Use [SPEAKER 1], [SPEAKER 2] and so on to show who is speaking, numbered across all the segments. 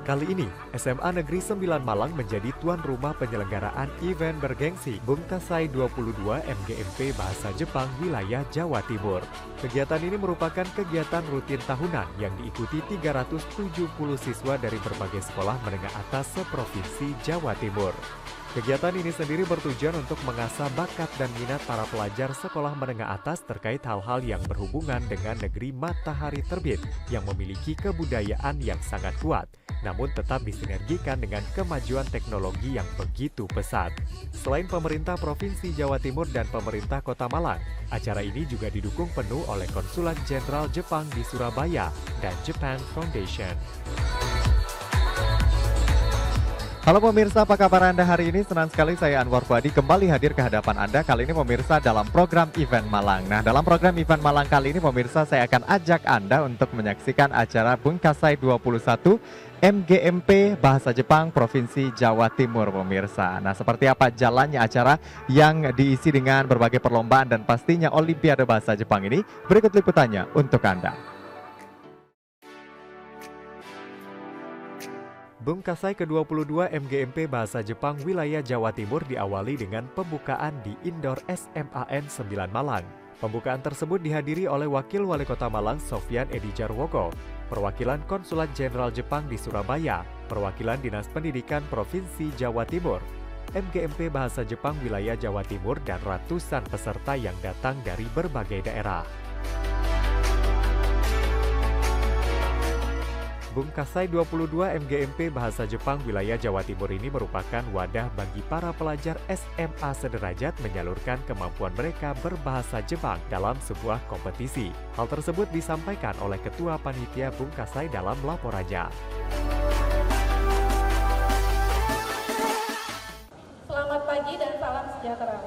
[SPEAKER 1] Kali ini, SMA Negeri 9 Malang menjadi tuan rumah penyelenggaraan event bergengsi Bungkasai 22 MGMP Bahasa Jepang Wilayah Jawa Timur. Kegiatan ini merupakan kegiatan rutin tahunan yang diikuti 370 siswa dari berbagai sekolah menengah atas seprovinsi Jawa Timur. Kegiatan ini sendiri bertujuan untuk mengasah bakat dan minat para pelajar sekolah menengah atas terkait hal-hal yang berhubungan dengan negeri matahari terbit yang memiliki kebudayaan yang sangat kuat, namun tetap disinergikan dengan kemajuan teknologi yang begitu pesat. Selain pemerintah Provinsi Jawa Timur dan pemerintah Kota Malang, acara ini juga didukung penuh oleh Konsulat Jenderal Jepang di Surabaya dan Japan Foundation. Halo pemirsa, apa kabar Anda hari ini? Senang sekali saya Anwar Fuadi kembali hadir ke hadapan Anda kali ini pemirsa dalam program Event Malang. Nah, dalam program Event Malang kali ini pemirsa saya akan ajak Anda untuk menyaksikan acara Bungkasai 21 MGMP Bahasa Jepang Provinsi Jawa Timur pemirsa. Nah, seperti apa jalannya acara yang diisi dengan berbagai perlombaan dan pastinya Olimpiade Bahasa Jepang ini? Berikut liputannya untuk Anda. Bungkasai ke-22 MGMP Bahasa Jepang Wilayah Jawa Timur diawali dengan pembukaan di Indoor SMAN 9 Malang. Pembukaan tersebut dihadiri oleh Wakil Wali Kota Malang Sofyan Edi Jarwogo, perwakilan Konsulat Jenderal Jepang di Surabaya, perwakilan Dinas Pendidikan Provinsi Jawa Timur, MGMP Bahasa Jepang Wilayah Jawa Timur, dan ratusan peserta yang datang dari berbagai daerah. Bungkasai 22 MGMP Bahasa Jepang Wilayah Jawa Timur ini merupakan wadah bagi para pelajar SMA sederajat menyalurkan kemampuan mereka berbahasa Jepang dalam sebuah kompetisi. Hal tersebut disampaikan oleh Ketua Panitia Bungkasai dalam laporannya.
[SPEAKER 2] Selamat pagi dan salam sejahtera.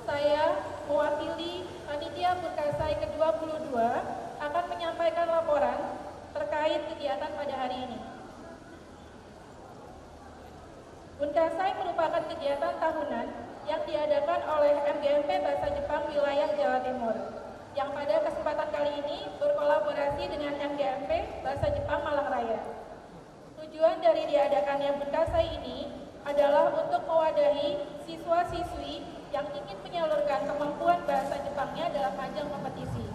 [SPEAKER 2] Saya mewakili Panitia Bungkasai ke-22 akan menyampaikan laporan terkait kegiatan pada hari ini. Bungkasai merupakan kegiatan tahunan yang diadakan oleh MGMP Bahasa Jepang Wilayah Jawa Timur, yang pada kesempatan kali ini berkolaborasi dengan MGMP Bahasa Jepang Malang Raya. Tujuan dari diadakannya Bungkasai ini adalah untuk mewadahi siswa-siswi yang ingin menyalurkan kemampuan bahasa Jepangnya dalam ajang kompetisi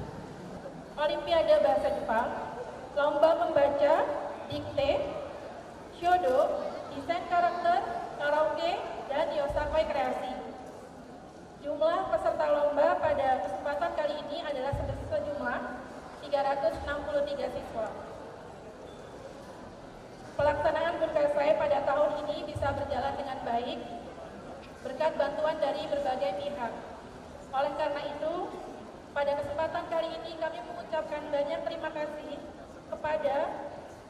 [SPEAKER 2] Olimpiade Bahasa Jepang, lomba membaca, dikte, shodo, desain karakter, karaoke, dan yosakoi kreasi. Jumlah peserta lomba pada kesempatan kali ini adalah sejumlah 363 siswa. Pelaksanaan Bungkasai pada tahun ini bisa berjalan dengan baik berkat bantuan dari berbagai pihak. Oleh karena itu, pada kesempatan kali ini kami mengucapkan banyak terima kasih kepada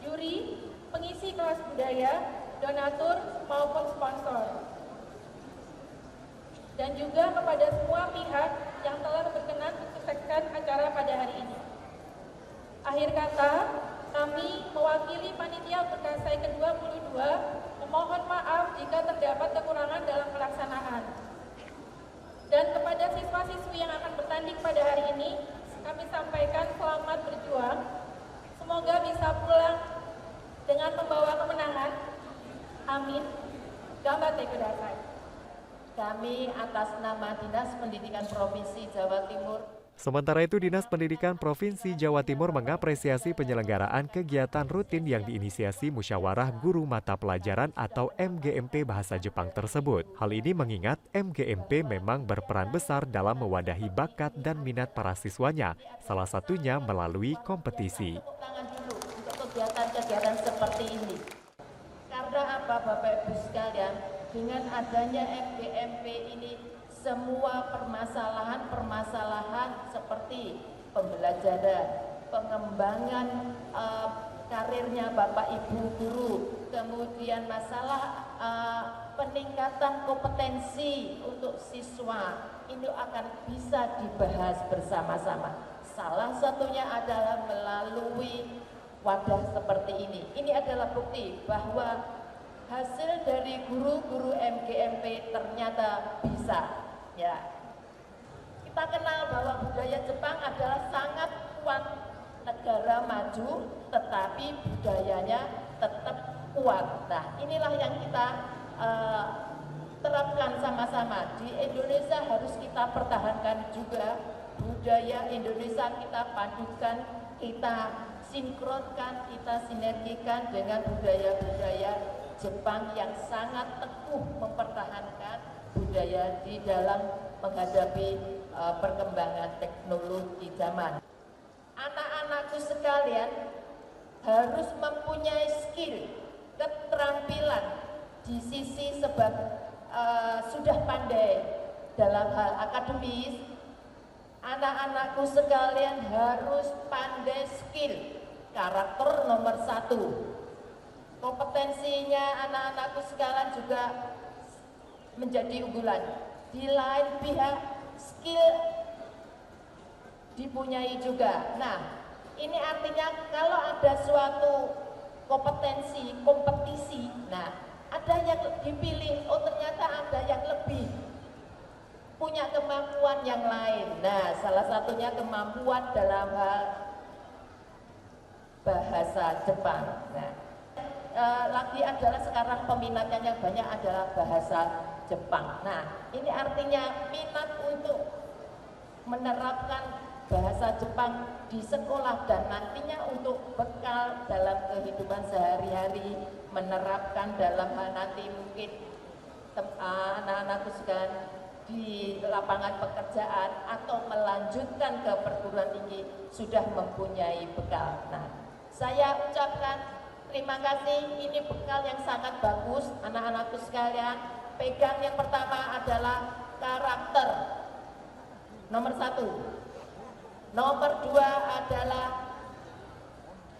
[SPEAKER 2] juri, pengisi kelas budaya, donatur maupun sponsor, dan juga kepada semua pihak yang telah berkenan mensukseskan acara pada hari ini. Akhir kata, kami mewakili Panitia Bungkasai ke-22 memohon maaf jika terdapat kekurangan dalam pelaksanaan. Dan kepada siswa-siswi yang akan bertanding pada hari ini, kami sampaikan selamat berjuang. Semoga bisa pulang dengan membawa kemenangan. Amin. Gambatte kudasai.
[SPEAKER 3] Kami atas nama Dinas Pendidikan Provinsi Jawa Timur.
[SPEAKER 1] Sementara itu, Dinas Pendidikan Provinsi Jawa Timur mengapresiasi penyelenggaraan kegiatan rutin yang diinisiasi Musyawarah Guru Mata Pelajaran atau MGMP Bahasa Jepang tersebut. Hal ini mengingat MGMP memang berperan besar dalam mewadahi bakat dan minat para siswanya, salah satunya melalui kompetisi.
[SPEAKER 3] Tangan dulu untuk kegiatan-kegiatan seperti ini. Karena apa Bapak Ibu sekalian, dengan adanya MGMP ini, semua permasalahan seperti pembelajaran, pengembangan karirnya Bapak Ibu guru, kemudian masalah peningkatan kompetensi untuk siswa ini akan bisa dibahas bersama-sama. Salah satunya adalah melalui wadah seperti ini. Ini adalah bukti bahwa hasil dari guru-guru MGMP ternyata bisa. Ya, kita kenal bahwa budaya Jepang adalah sangat kuat, negara maju, tetapi budayanya tetap kuat. Nah, inilah yang kita terapkan sama-sama. Di Indonesia harus kita pertahankan juga budaya Indonesia, kita padukan, kita sinkronkan, kita sinergikan dengan budaya-budaya Jepang yang sangat teguh mempertahankan budaya di dalam menghadapi perkembangan teknologi zaman. Anak-anakku sekalian harus mempunyai skill, keterampilan di sisi sebab sudah pandai dalam hal akademis. Anak-anakku sekalian harus pandai skill, karakter nomor 1. Kompetensinya anak-anakku sekalian juga menjadi unggulan. Di lain pihak, skill dipunyai juga. Nah, ini artinya kalau ada suatu kompetensi, kompetisi, nah ada yang dipilih, oh ternyata ada yang lebih punya kemampuan yang lain. Nah, salah satunya kemampuan dalam hal bahasa Jepang. Nah, lagi adalah sekarang peminatnya yang banyak adalah bahasa Jepang. Nah, ini artinya minat untuk menerapkan bahasa Jepang di sekolah dan nantinya untuk bekal dalam kehidupan sehari-hari, menerapkan dalam hal nanti mungkin anak-anakku sekalian di lapangan pekerjaan atau melanjutkan ke perguruan tinggi sudah mempunyai bekal. Nah, saya ucapkan terima kasih, ini bekal yang sangat bagus anak-anakku sekalian. Pegang yang pertama adalah karakter, nomor 1. Nomor 2 adalah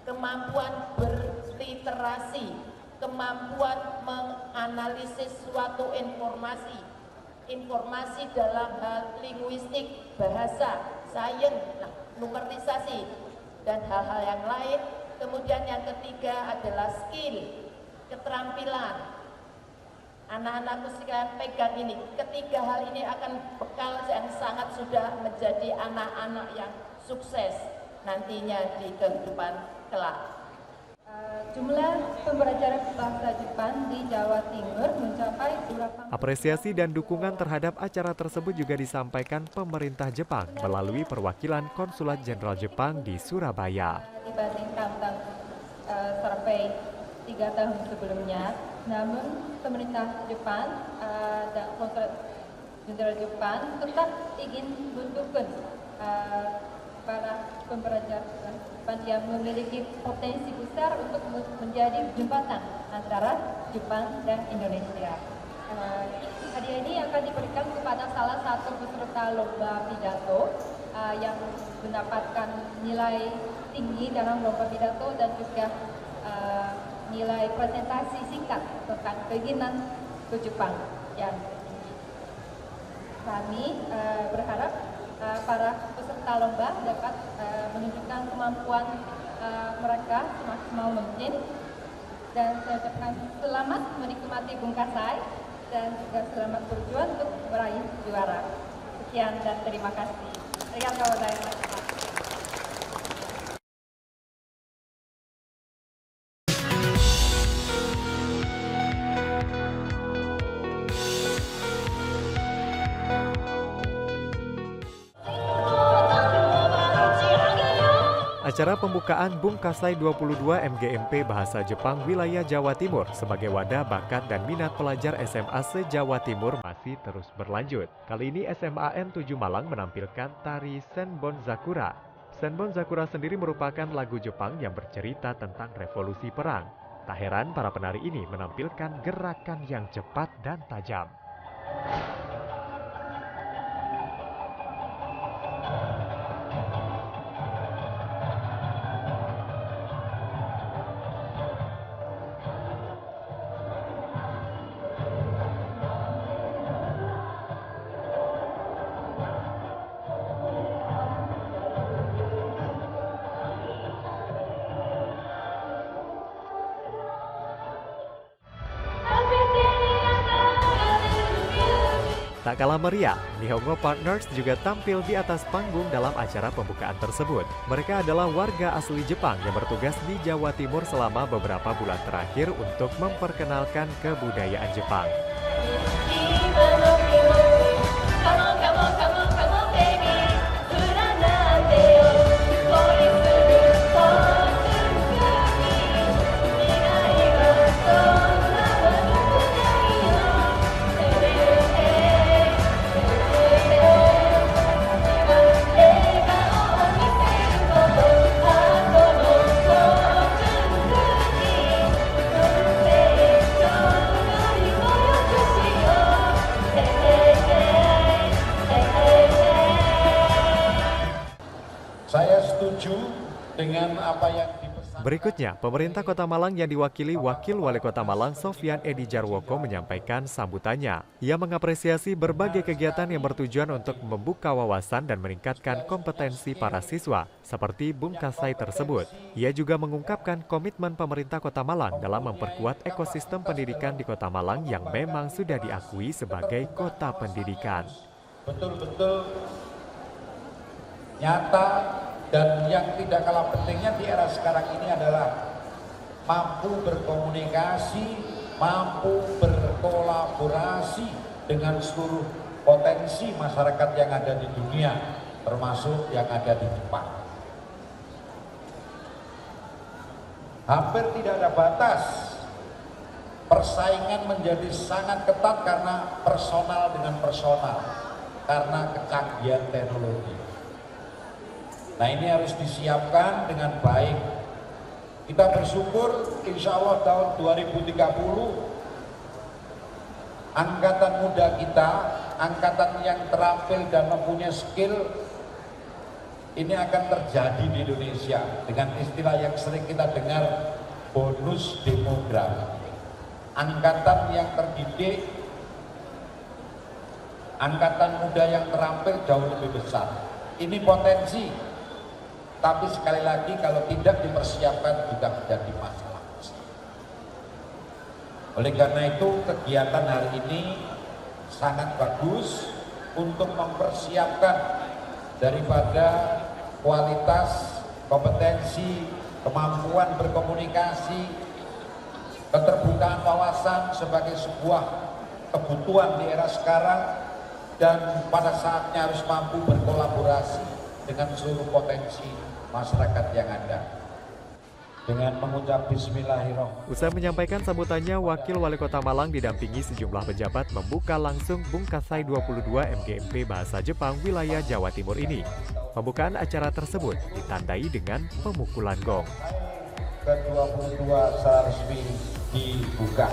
[SPEAKER 3] kemampuan berliterasi, kemampuan menganalisis suatu informasi dalam hal linguistik, bahasa, sains, numerisasi, dan hal-hal yang lain. Kemudian yang ketiga adalah skill, keterampilan. Anak-anakku sekalian pegang ini. Ketiga hal ini akan bekal yang sangat sudah menjadi anak-anak yang sukses nantinya di kehidupan kelak.
[SPEAKER 2] Jumlah pembelajar bahasa Jepang di Jawa Timur mencapai 8.
[SPEAKER 1] Apresiasi dan dukungan terhadap acara tersebut juga disampaikan pemerintah Jepang melalui perwakilan Konsulat Jenderal Jepang di Surabaya.
[SPEAKER 2] Dibanding tahun survei 3 tahun sebelumnya, namun pemerintah Jepang dan Konsulat Jenderal Jepang tetap ingin mendukung para pembelajar Jepang yang memiliki potensi besar untuk menjadi jembatan antara Jepang dan Indonesia. Hadiah ini akan diberikan kepada salah satu peserta lomba pidato yang mendapatkan nilai tinggi dalam lomba pidato dan juga nilai presentasi singkat tentang keinginan ke Jepang. Dan kami berharap para peserta lomba dapat menunjukkan kemampuan mereka semaksimal mungkin, dan saya ucapkan selamat menikmati Bungkasai dan juga selamat berjuang untuk meraih juara. Sekian dan terima kasih. Arigatou gozaimasu.
[SPEAKER 1] Acara pembukaan Bungkasai 22 MGMP Bahasa Jepang Wilayah Jawa Timur sebagai wadah bakat dan minat pelajar SMA se-Jawa Timur masih terus berlanjut. Kali ini SMA N7 Malang menampilkan tari Senbon Zakura. Senbon Zakura sendiri merupakan lagu Jepang yang bercerita tentang revolusi perang. Tak heran para penari ini menampilkan gerakan yang cepat dan tajam. Tak kalah meriah, Nihongo Partners juga tampil di atas panggung dalam acara pembukaan tersebut. Mereka adalah warga asli Jepang yang bertugas di Jawa Timur selama beberapa bulan terakhir untuk memperkenalkan kebudayaan Jepang.
[SPEAKER 4] Saya setuju dengan apa yang dipesan.
[SPEAKER 1] Berikutnya, pemerintah Kota Malang yang diwakili Wakil Wali Kota Malang Sofyan Edi Jarwoko menyampaikan sambutannya. Ia mengapresiasi berbagai kegiatan yang bertujuan untuk membuka wawasan dan meningkatkan kompetensi para siswa, seperti Bungkasai tersebut. Ia juga mengungkapkan komitmen pemerintah Kota Malang dalam memperkuat ekosistem pendidikan di Kota Malang yang memang sudah diakui sebagai kota pendidikan.
[SPEAKER 4] Betul-betul nyata dan yang tidak kalah pentingnya di era sekarang ini adalah mampu berkomunikasi, mampu berkolaborasi dengan seluruh potensi masyarakat yang ada di dunia, termasuk yang ada di Jepang. Hampir tidak ada batas. Persaingan menjadi sangat ketat karena personal dengan personal, karena kecanggihan teknologi. Nah, ini harus disiapkan dengan baik. Kita bersyukur insya Allah tahun 2030 angkatan muda kita, angkatan yang terampil dan mempunyai skill ini akan terjadi di Indonesia dengan istilah yang sering kita dengar, bonus demografi. Angkatan yang terdidik, angkatan muda yang terampil jauh lebih besar. Ini potensi. Tapi sekali lagi kalau tidak dipersiapkan juga menjadi masalah. Oleh karena itu kegiatan hari ini sangat bagus untuk mempersiapkan daripada kualitas, kompetensi, kemampuan berkomunikasi, keterbukaan wawasan sebagai sebuah kebutuhan di era sekarang dan pada saatnya harus mampu berkolaborasi dengan seluruh potensi masyarakat yang ada. Dengan mengucap bismillahirrahmanirrahim.
[SPEAKER 1] Usai menyampaikan sambutannya, Wakil Wali Kota Malang didampingi sejumlah pejabat membuka langsung Bungkasai 22 MGMP Bahasa Jepang wilayah Jawa Timur ini. Pembukaan acara tersebut ditandai dengan pemukulan gong.
[SPEAKER 4] Ke-22 secara resmi dibuka.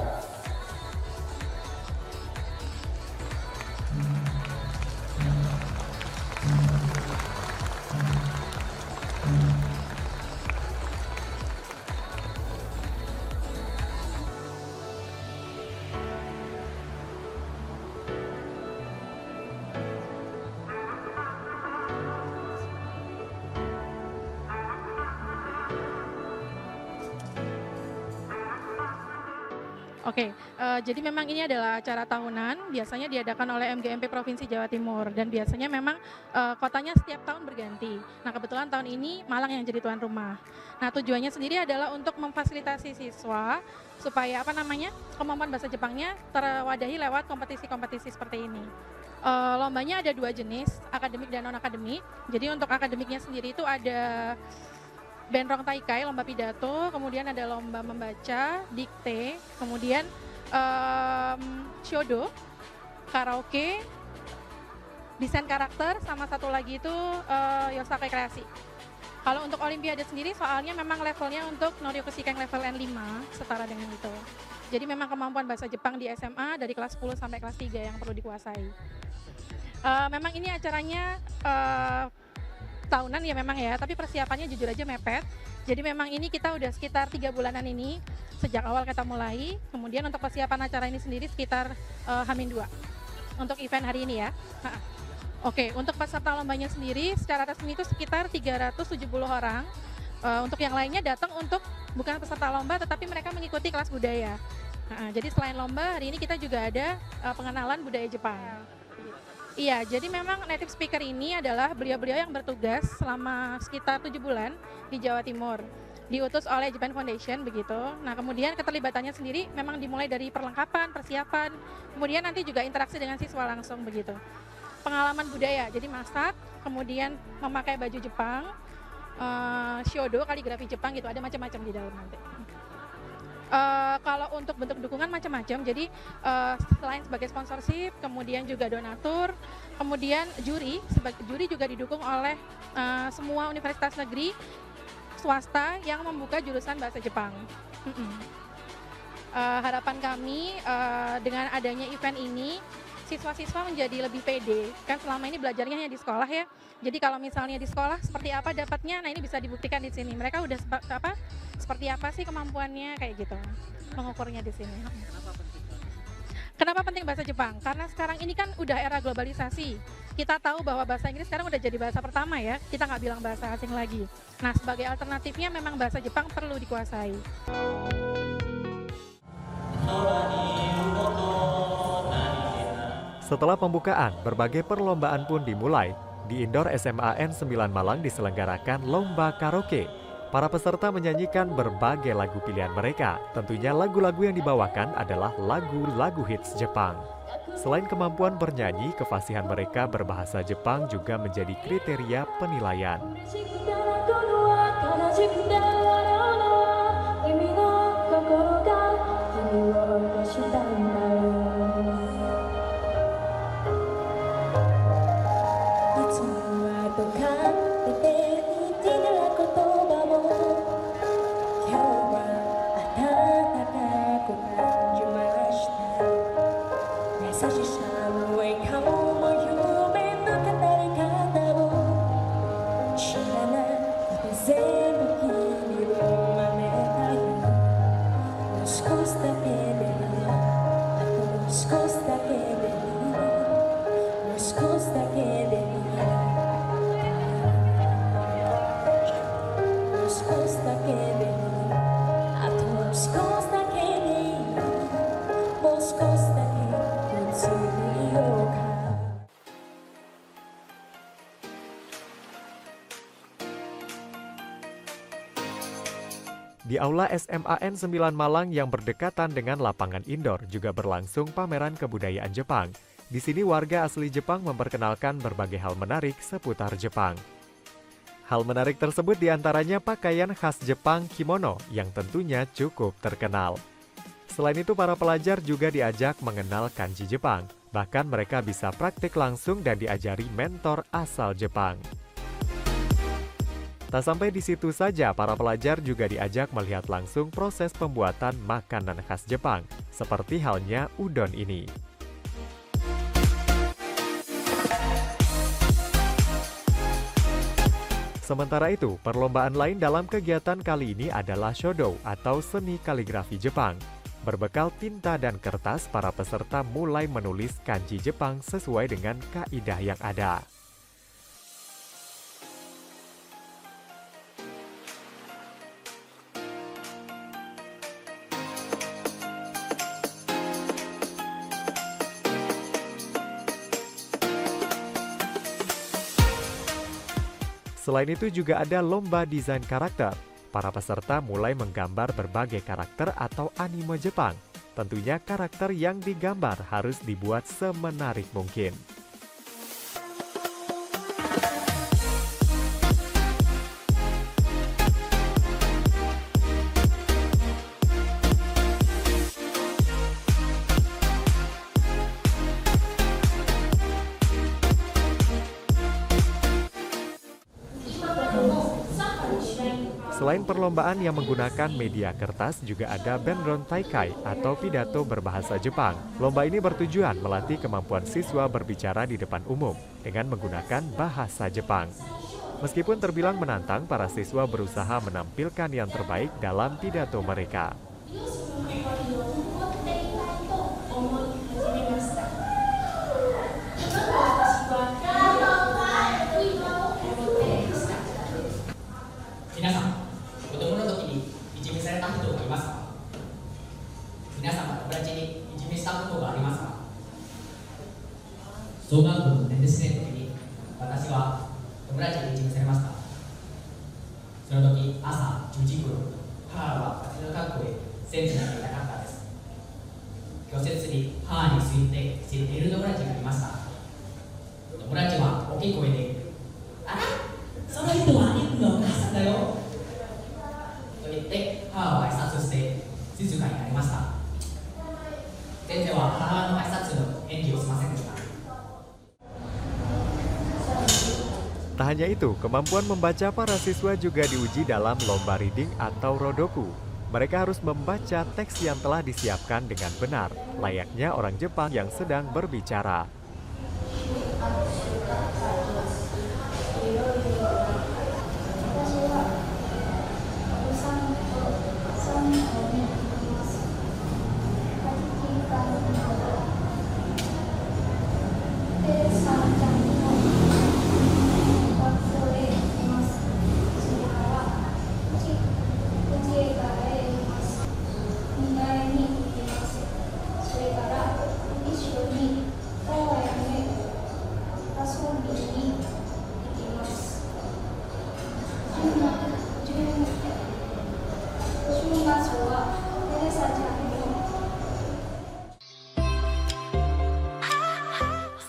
[SPEAKER 2] Oke, jadi memang ini adalah acara tahunan, biasanya diadakan oleh MGMP Provinsi Jawa Timur dan biasanya memang kotanya setiap tahun berganti. Nah, kebetulan tahun ini Malang yang jadi tuan rumah. Nah, tujuannya sendiri adalah untuk memfasilitasi siswa supaya kemampuan bahasa Jepangnya terwadahi lewat kompetisi-kompetisi seperti ini. Lombanya ada 2 jenis, akademik dan non-akademik. Jadi untuk akademiknya sendiri itu ada Benrong Taikai, lomba pidato, kemudian ada lomba membaca, dikte, kemudian shodo, karaoke, desain karakter, sama satu lagi itu Yosakai kreasi. Kalau untuk olimpiade sendiri soalnya memang levelnya untuk Noryokushikeng level N5 setara dengan itu. Jadi memang kemampuan bahasa Jepang di SMA dari kelas 10 sampai kelas 3 yang perlu dikuasai. Memang ini acaranya tahunan ya memang ya, tapi persiapannya jujur aja mepet. Jadi memang ini kita udah sekitar 3 bulanan ini sejak awal kita mulai. Kemudian untuk persiapan acara ini sendiri sekitar H-2 untuk event hari ini ya. Oke, untuk peserta lombanya sendiri secara resmi itu sekitar 370 orang. Untuk yang lainnya datang untuk bukan peserta lomba tetapi mereka mengikuti kelas budaya. Jadi selain lomba hari ini kita juga ada pengenalan budaya Jepang. Begitu. Iya, jadi memang native speaker ini adalah beliau-beliau yang bertugas selama sekitar 7 bulan di Jawa Timur. Diutus oleh Japan Foundation begitu. Nah, kemudian keterlibatannya sendiri memang dimulai dari perlengkapan, persiapan, kemudian nanti juga interaksi dengan siswa langsung begitu. Pengalaman budaya, jadi masak, kemudian memakai baju Jepang, shodo, kaligrafi Jepang gitu, ada macam-macam di dalam nanti. Kalau untuk bentuk dukungan macam-macam, jadi selain sebagai sponsorship, kemudian juga donatur, kemudian juri, sebagai juri juga didukung oleh semua universitas negeri swasta yang membuka jurusan bahasa Jepang. Harapan kami dengan adanya event ini, siswa-siswa menjadi lebih pede. Kan selama ini belajarnya hanya di sekolah ya. Jadi kalau misalnya di sekolah seperti apa dapatnya, nah ini bisa dibuktikan di sini. Mereka udah seperti apa sih kemampuannya kayak gitu. Mengukurnya di sini. Kenapa penting bahasa Jepang? Karena sekarang ini kan udah era globalisasi. Kita tahu bahwa bahasa Inggris sekarang udah jadi bahasa pertama ya. Kita nggak bilang bahasa asing lagi. Nah, sebagai alternatifnya memang bahasa Jepang perlu dikuasai.
[SPEAKER 1] Setelah pembukaan, berbagai perlombaan pun dimulai. Di Indoor SMAN 9 Malang diselenggarakan lomba karaoke. Para peserta menyanyikan berbagai lagu pilihan mereka. Tentunya lagu-lagu yang dibawakan adalah lagu-lagu hits Jepang. Selain kemampuan bernyanyi, kefasihan mereka berbahasa Jepang juga menjadi kriteria penilaian. Di Aula SMAN 9 Malang yang berdekatan dengan lapangan indoor juga berlangsung pameran kebudayaan Jepang. Di sini warga asli Jepang memperkenalkan berbagai hal menarik seputar Jepang. Hal menarik tersebut diantaranya pakaian khas Jepang kimono yang tentunya cukup terkenal. Selain itu para pelajar juga diajak mengenal kanji Jepang. Bahkan mereka bisa praktik langsung dan diajari mentor asal Jepang. Tak sampai di situ saja, para pelajar juga diajak melihat langsung proses pembuatan makanan khas Jepang, seperti halnya udon ini. Sementara itu, perlombaan lain dalam kegiatan kali ini adalah shodo atau seni kaligrafi Jepang. Berbekal tinta dan kertas, para peserta mulai menulis kanji Jepang sesuai dengan kaidah yang ada. Selain itu juga ada lomba desain karakter. Para peserta mulai menggambar berbagai karakter atau anime Jepang. Tentunya karakter yang digambar harus dibuat semenarik mungkin. Selain perlombaan yang menggunakan media kertas, juga ada Benron Taikai atau pidato berbahasa Jepang. Lomba ini bertujuan melatih kemampuan siswa berbicara di depan umum dengan menggunakan bahasa Jepang. Meskipun terbilang menantang, para siswa berusaha menampilkan yang terbaik dalam pidato mereka.
[SPEAKER 5] 年ですね時に私は友達に一任されました。その時朝10時頃、母は私の格好へセンチになりたかったです。教室に母について知っている友達がいました。友達は大きい声で「あら、その人はイブのお母さんだよ」と言って母は挨拶して静かになりました。先生は母の挨拶の演技をしませんでした。
[SPEAKER 1] Tak hanya itu, kemampuan membaca para siswa juga diuji dalam lomba reading atau rodoku. Mereka harus membaca teks yang telah disiapkan dengan benar, layaknya orang Jepang yang sedang berbicara.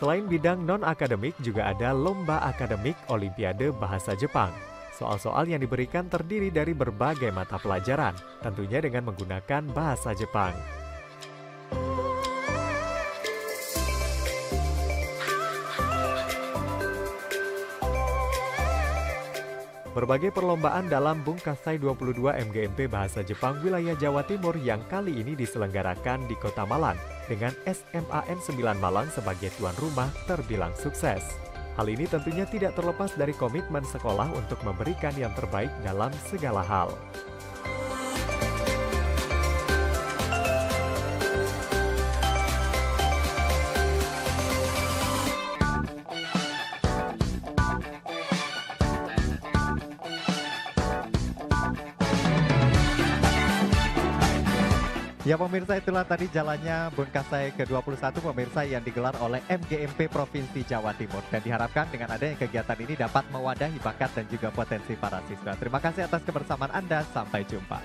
[SPEAKER 1] Selain bidang non-akademik, juga ada lomba akademik Olimpiade Bahasa Jepang. Soal-soal yang diberikan terdiri dari berbagai mata pelajaran, tentunya dengan menggunakan bahasa Jepang. Berbagai perlombaan dalam Bungkasai 22 MGMP Bahasa Jepang wilayah Jawa Timur yang kali ini diselenggarakan di Kota Malang dengan SMAN 9 Malang sebagai tuan rumah terbilang sukses. Hal ini tentunya tidak terlepas dari komitmen sekolah untuk memberikan yang terbaik dalam segala hal.
[SPEAKER 6] Ya pemirsa, itulah tadi jalannya Bungkasai ke-21 pemirsa yang digelar oleh MGMP Provinsi Jawa Timur. Dan diharapkan dengan adanya kegiatan ini dapat mewadahi bakat dan juga potensi para siswa. Terima kasih atas kebersamaan Anda, sampai jumpa.